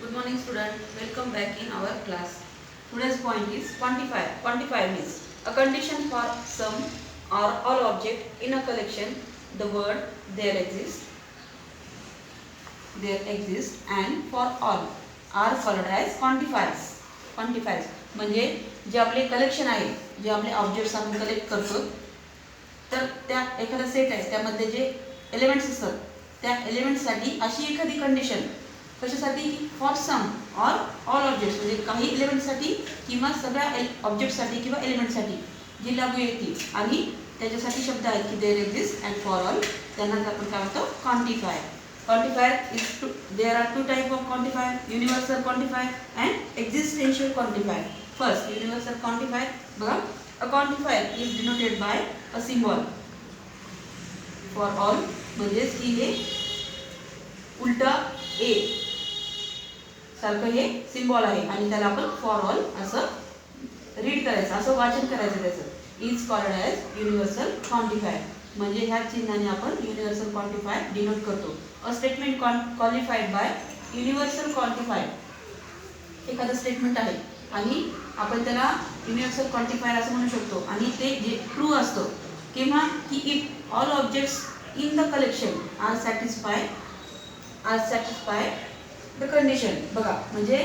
Good morning student. Welcome back in our class. Today's point is quantify. Quantify means a condition for some or all object in a collection. The word there exists and for all are followed as quantifiers. Quantifiers म्हणजे जे आपले collection आहे, जे आपले objects आपण collect करतो, तर त्या एखादा सेट आहे त्यामध्ये जे एलिमेंट्स असतात त्या एलिमेंट्ससाठी अशी एखादी कंडिशन कशासाठी for some or all objects म्हणजे काही एलिमेंट्ससाठी किंवा सगळ्या ऑब्जेक्ट्ससाठी किंवा एलिमेंट्ससाठी जी लागू येते आणि त्याच्यासाठी शब्द आहेत की there exist and for all, त्यांना आपण काय म्हणतो quantifier. Quantifier is there are two type of quantifier, universal quantifier and existential quantifier. First, universal quantifier. बघा, a quantifier is denoted by a symbol for all म्हणजे की हे उलटा a सारखं हे सिम्बॉल आहे आणि त्याला आपण फॉर ऑल असं रीड करायचं, असं वाचन करायचं त्याचं. Is called as universal quantifier म्हणजे ह्या चिन्हाने आपण युनिव्हर्सल क्वांटिफायर डिनोट करतो. A statement qualified by universal quantifier. एखादं स्टेटमेंट आहे आणि आपण त्याला युनिव्हर्सल क्वांटिफायर असं म्हणू शकतो आणि ते जे ट्रू असतं किंवा की if all objects in the collection are satisfy the condition. बघा म्हणजे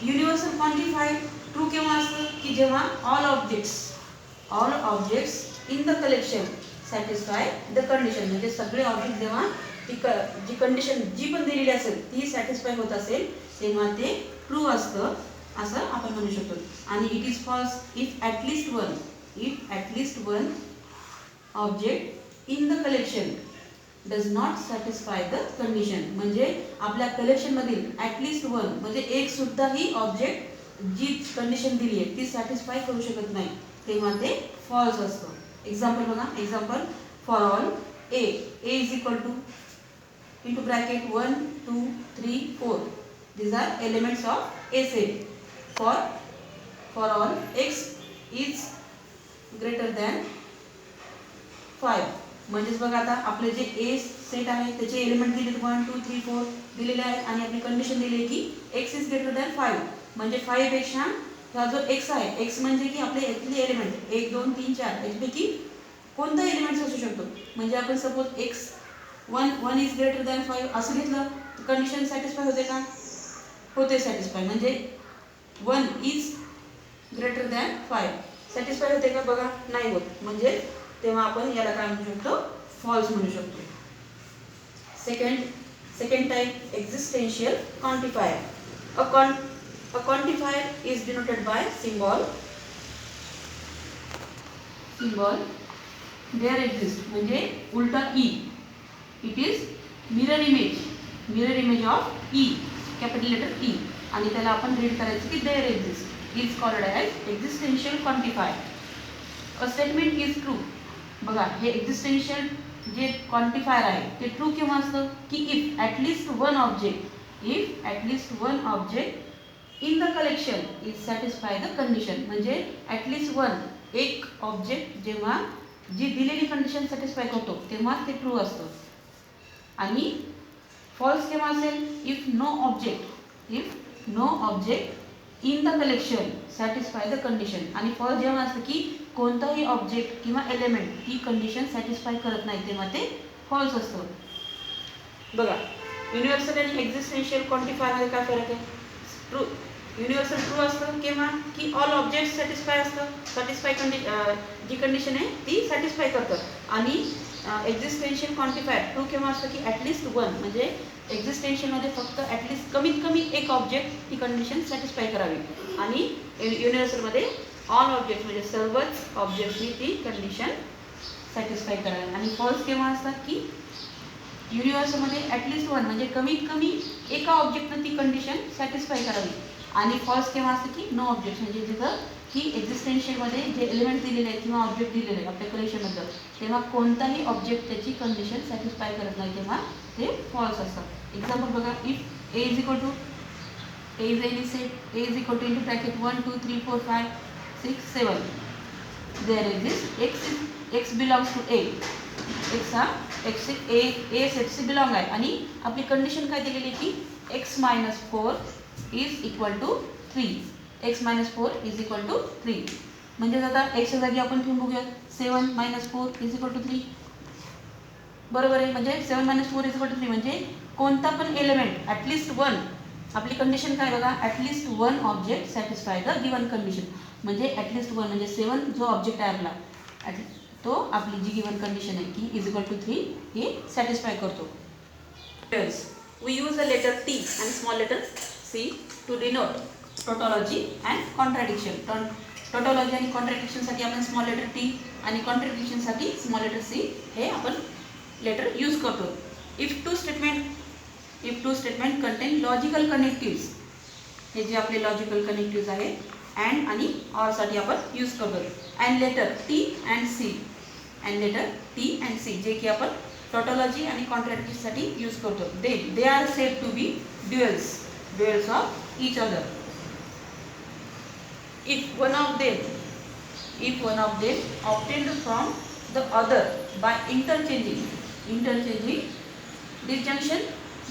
युनिव्हर्सल क्वांटिफायर ट्रू केव्हा असतं की जेव्हा all objects in the collection satisfy the condition म्हणजे सगळे ऑब्जेक्ट जेव्हा जी कंडिशन जी पण दिलेली असेल ती सॅटिस्फाय होत असेल तेव्हा ते ट्रू असतं असं आपण म्हणू शकतो. आणि it is false if at least one object in the collection does not satisfy the condition म्हणजे आपल्या कलेक्शनमधील ॲटलिस्ट वन म्हणजे एक सुद्धाही ऑब्जेक्ट जी कंडिशन दिली आहे ती सॅटिस्फाय करू शकत नाही तेव्हा ते फॉल्स असतं. एक्झाम्पल बघा, example for all A is equal to into bracket 1 2 3 4 these are elements of a set. For all x is greater than 5 म्हणजेच बघा आता आपले जे ए सेट आहे त्याचे एलिमेंट दिलेत 1 2 3 4 दिलेले आहेत आणि आपली कंडिशन दिली आहे की x इज ग्रेटर दॅन 5 म्हणजे 5 पेक्षा हा जो x आहे, x म्हणजे की आपले यातले एलिमेंट 1 2 3 4 यापैकी कोणता एलिमेंट असू शकतो. म्हणजे आपण suppose x 1 is greater than 5 असं घेतलं तर कंडिशन सॅटिस्फाय होते का? होते सॅटिस्फाय. म्हणजे 1 इज ग्रेटर दॅन 5 सॅटिस्फाय होते का? बघा नाही होत. म्हणजे तेव्हा आपण याला काय म्हणू शकतो? फॉल्स म्हणू शकतो. Second type existential quantifier. A quantifier is denoted by symbol there exist म्हणजे उलटा E. It is mirror image of E, capital letter E आणि त्याला आपण रीड करायचं की there exist is called as existential quantifier. A statement is true. बघा हे existential जे क्वांटिफायर आहे ते ट्रू केव्हा असतं की if at least one object in the collection is satisfy the condition म्हणजे ॲटलिस्ट वन एक ऑब्जेक्ट जेव्हा जी दिलेली कंडिशन सॅटिस्फाय करतो तेव्हा ते ट्रू असतं. आणि फॉल्स केव्हा असेल if no object in the collection satisfy the condition. आणि फॉल्स जेव्हा असतं की कोणताही ऑब्जेक्ट किंवा एलिमेंट ही कंडिशन सॅटिस्फाय करत नाही तेव्हा ते फॉल्स असतं. बघा युनिव्हर्सल आणि एक्झिस्टेन्शियल क्वांटिफायरमध्ये काय फरक आहे? ट्रू युनिव्हर्सल ट्रू असतं केव्हा की ऑल ऑब्जेक्ट सॅटिस्फाय जी कंडिशन आहे ती सॅटिस्फाय करतात. आणि एक्झिस्टेन्शियल क्वांटिफायर ट्रू केव्हा असतं की ॲटलिस्ट वन म्हणजे एक्झिस्टेन्शियलमध्ये फक्त ॲटलिस्ट कमीत कमी एक ऑब्जेक्ट ही कंडिशन सॅटिस्फाय करावी आणि युनिव्हर्सलमध्ये ऑल ऑब्जेक्ट म्हणजे सर्वच ऑब्जेक्ट्सनी ती कंडिशन सॅटिस्फाय करावी. आणि फॉल्स केव्हा असतात की युनिव्हर्समध्ये ॲटलिस्ट वन म्हणजे कमीत कमी एका ऑब्जेक्टनं ती कंडिशन सॅटिस्फाय करावी. आणि फॉल्स केव्हा असतं की नो ऑब्जेक्ट म्हणजे जिथं की एक्झिस्टेन्शियलमध्ये जे एलिमेंट दिलेले आहेत किंवा ऑब्जेक्ट दिलेले आहेत आपल्या कलेक्शनबद्दल तेव्हा कोणताही ऑब्जेक्ट त्याची कंडिशन सॅटिस्फाय करत नाही तेव्हा ते फॉल्स असतात. एक्झाम्पल बघा, if A is equal to A is any set A is equal to into bracket 1 2 3 4 5 6 7 there exist X belongs to A. X हा ए सेटशी बिलॉंग आहे आणि आपली कंडिशन काय दिलेली की x minus 4 is equal to 3. x minus 4 is equal to 3. म्हणजेच आता x च्या जागी आपण ठेवून बघूया 7 minus 4 is equal to 3. बरोबर आहे. म्हणजे 7 minus 4 is equal to 3 म्हणजे कोणता पण एलिमेंट ॲटलिस्ट वन, आपली कंडिशन काय बघा, at least one object satisfy the given condition. म्हणजे ॲटलिस्ट वन म्हणजे 7 जो ऑब्जेक्ट आहे आपला तो आपली जी गिवन कंडिशन आहे की इज इक्वल टू 3 हे सॅटिस्फाय करतो. We use the letter T and small letter c to denote tautology and contradiction. Tautology आणि contradiction साठी आपण small letter T आणि contradiction साठी small letter c हे आपण लेटर यूज करतो. If two statement contain logical connectives, हे जे आपले लॉजिकल कनेक्टिव्स आहे अँड आणि ऑर साठी आपण यूज करतो. And letter T and C जे की आपण टॉटॉलॉजी आणि कॉन्ट्रॅडिक्शन साठी यूज करतो. They are said to be duals of each other. If one of them obtained from the other by interchanging disjunction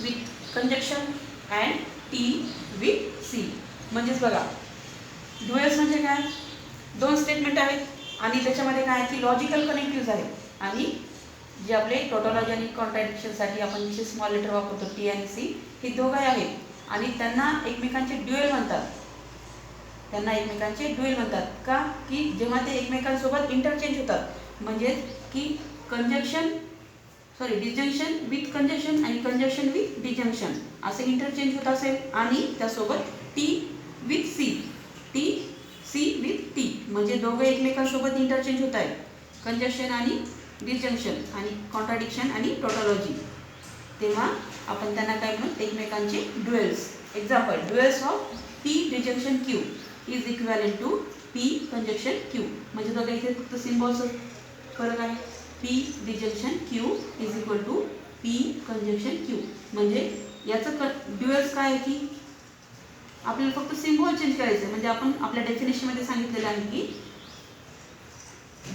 with conjunction and T with C. म्हणजेच बघा ड्युअल्स म्हणजे काय, दोन स्टेटमेंट आहेत आणि त्याच्यामध्ये काय की लॉजिकल कनेक्टिव्स आहेत आणि जे आपले टोटॉलॉजी आणि कॉन्ट्रॅडिक्शनसाठी आपण जे स्मॉल लेटर वापरतो T आणि C हे दोघे आहेत आणि त्यांना एकमेकांचे ड्युएल म्हणतात. का की जेव्हा ते एकमेकांसोबत इंटरचेंज होतात म्हणजे की डिजंक्शन विथ कंजंक्शन आणि कंजंक्शन विथ डिजंक्शन असे इंटरचेंज होत असेल आणि त्यासोबत T with C with T म्हणजे दोघे एकमेकांसोबत इंटरचेंज होत आहेत. कंजंक्शन आणि डिजंक्शन आणि कॉन्ट्राडिक्शन आणि टोटॉलॉजी, तेव्हा आपण त्यांना काय म्हणू, एकमेकांचे duals. Example, duals of P disjunction Q is equivalent to P conjunction Q. म्हणजे बघा इथे फक्त सिम्बॉलचा फरक आहे. P disjunction Q is equal to P conjunction Q. म्हणजे याचं ड्युएल्स काय आहे की आपल्याला फक्त सिम्बॉल चेंज करायचं. म्हणजे आपण आपल्या डेफिनेशनमध्ये सांगितलेलं आहे की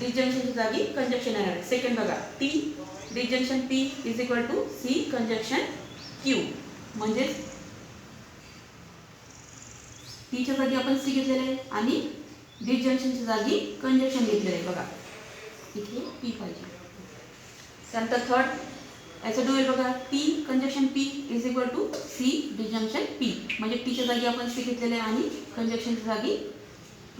डिजंक्शनच्या जागी कंजंक्शन येणार. सेकंड बघा, T disjunction P is equal to C conjunction Q. म्हणजे T च्या जागी आपण C घेतलेलं आहे आणि डिजंक्शनच्या जागी कंजंक्शन घेतलेलं आहे. बघा इथे P पाहिजे. त्यानंतर थर्ड याचं ड्युएल बघा, T conjunction P is equal to C disjunction P. म्हणजे T च्या जागी आपण C घेतलेलं आहे आणि कंजंक्शनच्या जागी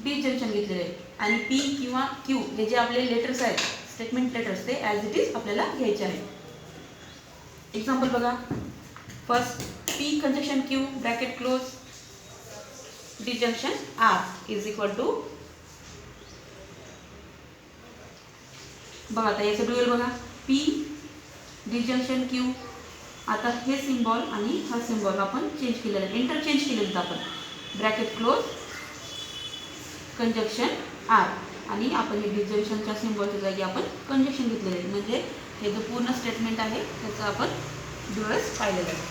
डिजंक्शन घेतलेले आहे. आणि P किंवा Q हे जे आपले लेटर्स आहेत, स्टेटमेंट लेटर्स, ते ॲज इट इज आपल्याला घ्यायचे आहे. एक्झाम्पल बघा, first P conjunction Q bracket close disjunction R is equal to, बघा आता याचं ड्युएल बघा, P डिजंक्शन Q. आता हे सिम्बॉल आणि हा सिम्बॉल आपण चेंज केलेला आहे, इंटरचेंज केलेलं आपण. ब्रॅकेट क्लोज कंजंक्शन R आणि आपण हे डिजंक्शनच्या सिम्बॉलच्या जागी आपण कंजंक्शन घेतलेलं आहे. म्हणजे हे जो पूर्ण स्टेटमेंट आहे त्याचं आपण ड्युएल्स पाहिलेलं आहे.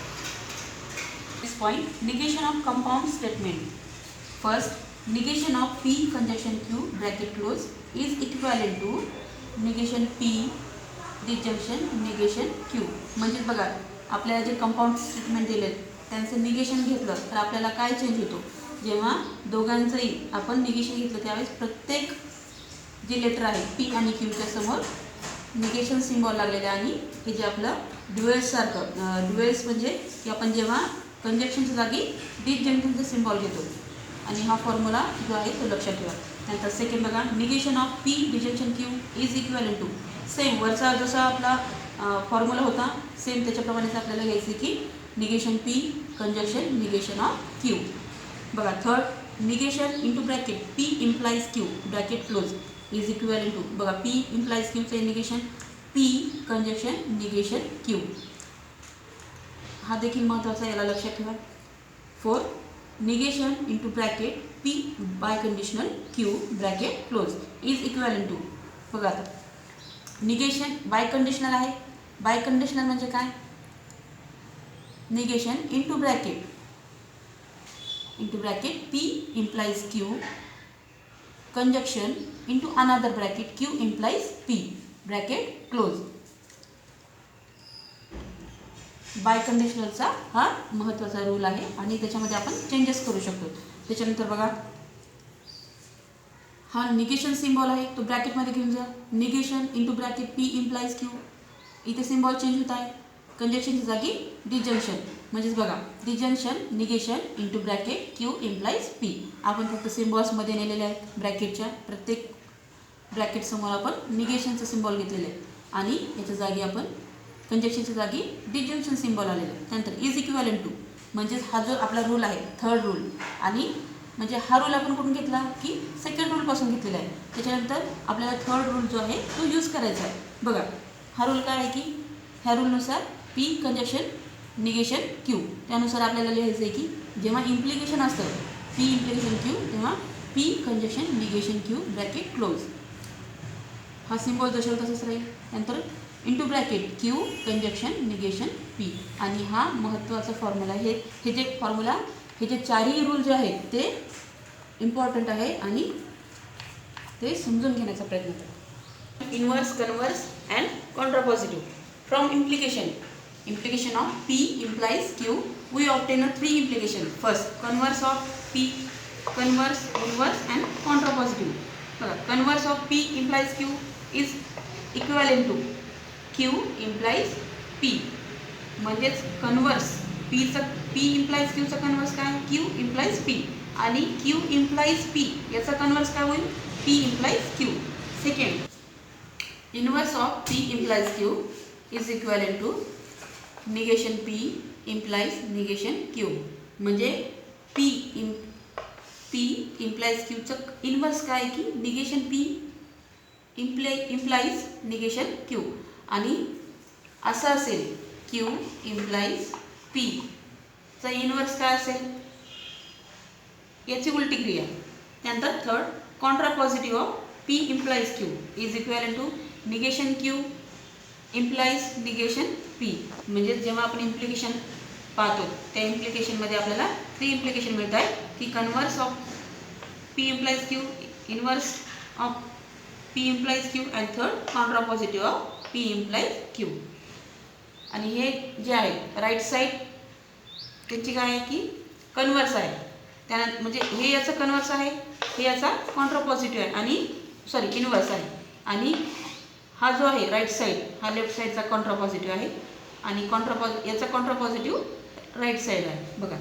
This point, negation of compound statement. First, negation of P conjunction Q bracket close is equivalent to negation P disjunction negation Q. म्हणजे बघा आपल्याला जे कंपाऊंड स्टेटमेंट दिलेत त्यांचं निगेशन घेतलं तर आपल्याला काय चेंज होतो, जेव्हा दोघांचंही आपण निगेशन घेतलं त्यावेळेस प्रत्येक जे लेटर आहे P आणि Qच्या समोर निगेशन सिम्बॉल लागलेले आणि हे जे आपलं ड्युएल्ससारखं, ड्युएल्स म्हणजे की आपण जेव्हा कंजंक्शनच्या जागी डिजंक्शनचा सिम्बॉल घेतो आणि हा फॉर्म्युला जो आहे तो लक्षात ठेवा. नंतर सेकंड बघा, negation of P disjunction Q is equivalent to, same वरचा जसा आपला फॉर्म्युला होता सेम त्याच्याप्रमाणेच आपल्याला घ्यायचं की negation P conjunction negation of Q. बघा third, negation into bracket P implies Q bracket close is equivalent to, बघा P इम्प्लाइज Qचे negation P conjunction negation Q. हा देखील महत्त्वाचा, याला लक्षात ठेवा. Fourth, negation into bracket P biconditional Q bracket close is equivalent to, बघा आता निगेशन बाय कंडिशनल आहे. बाय कंडिशनल म्हणजे काय, negation into bracket P implies Q conjunction into another bracket Q implies P bracket close. बाय कंडिशनलचा हा महत्त्वाचा rule आहे आणि त्याच्यामध्ये आपण चेंजेस करू शकतो. त्याच्यानंतर बघा, हा निगेशन सिम्बॉल आहे, तो ब्रॅकेटमध्ये घेऊन जा. Negation into bracket P implies Q. इथे सिम्बॉल चेंज होत आहे. कंजक्शनच्या जागी डिजंक्शन, म्हणजेच बघा disjunction negation into bracket Q implies P. आपण फक्त सिम्बॉल्समध्ये नेलेले आहेत. ब्रॅकेटच्या प्रत्येक ब्रॅकेटसमोर आपण निगेशनचं सिम्बॉल घेतलेलं आहे आणि याच्या जागी आपण कंजक्शनच्या जागी डिजंक्शन सिम्बॉल आलेलं आहे. त्यानंतर इज इक्विव्हॅलेंट टू, म्हणजेच हा जो आपला रूल आहे थर्ड रूल, आणि म्हणजे हा रूल आपण कुठून घेतला की सेकंड रूलपासून घेतलेला आहे. त्याच्यानंतर आपल्याला थर्ड रूल जो आहे तो यूज करायचा आहे. बघा हा रूल काय आहे की ह्या रूलनुसार पी कंजक्शन निगेशन क्यू, त्यानुसार आपल्याला लिहायचं आहे की जेव्हा इम्प्लिकेशन असतं पी इम्प्लिकेशन क्यू तेव्हा P conjunction negation Q bracket close. हा सिम्बॉल जसेल तसंच राहील. नंतर into bracket Q conjunction negation P, आणि हा महत्त्वाचा फॉर्म्युला. हे जे फॉर्म्युला, हे जे चारही रूल जे आहेत ते इम्पॉर्टंट आहे आणि ते समजून घेण्याचा प्रयत्न करा. Inverse, converse and contrapositive. From implication of P implies Q, we obtain a three implication. First, converse of P, converse, inverse and contrapositive. Converse of P implies Q is equivalent to Q implies P. म्हणजेच converse P implies Q चा converse काय? Q implies P, आणि Q implies P याचा converse काय होईल? P implies Q. Second, inverse of P implies Q is equivalent to negation P implies negation Q. म्हणजे P implies Q चं inverse काय की negation P implies negation Q, आणि असं असेल Q implies P चा इन्व्हर्स काय असेल? याची उलटी क्रिया. त्यानंतर third, contrapositive of P implies Q is equivalent to negation Q implies negation P. म्हणजे जेव्हा आपण इम्प्लिकेशन पाहतो त्या इम्प्लिकेशनमध्ये आपल्याला थ्री इम्प्लिकेशन मिळत आहे की converse of P implies Q, inverse of P implies Q and third contrapositive of P implies Q. आणि हे जे आहे राईट साईड त्याची काय आहे की कन्वर्स आहे. त्यानंतर म्हणजे हे याचं कन्वर्स आहे, हे याचा कॉन्ट्रापॉझिटिव्ह आहे आणि इन्व्हर्स आहे, आणि हा जो आहे राईट साईड हा लेफ्ट साईडचा कॉन्ट्रापॉझिटिव्ह आहे आणि याचा कॉन्ट्रापॉझिटिव्ह राईट साईड आहे. बघा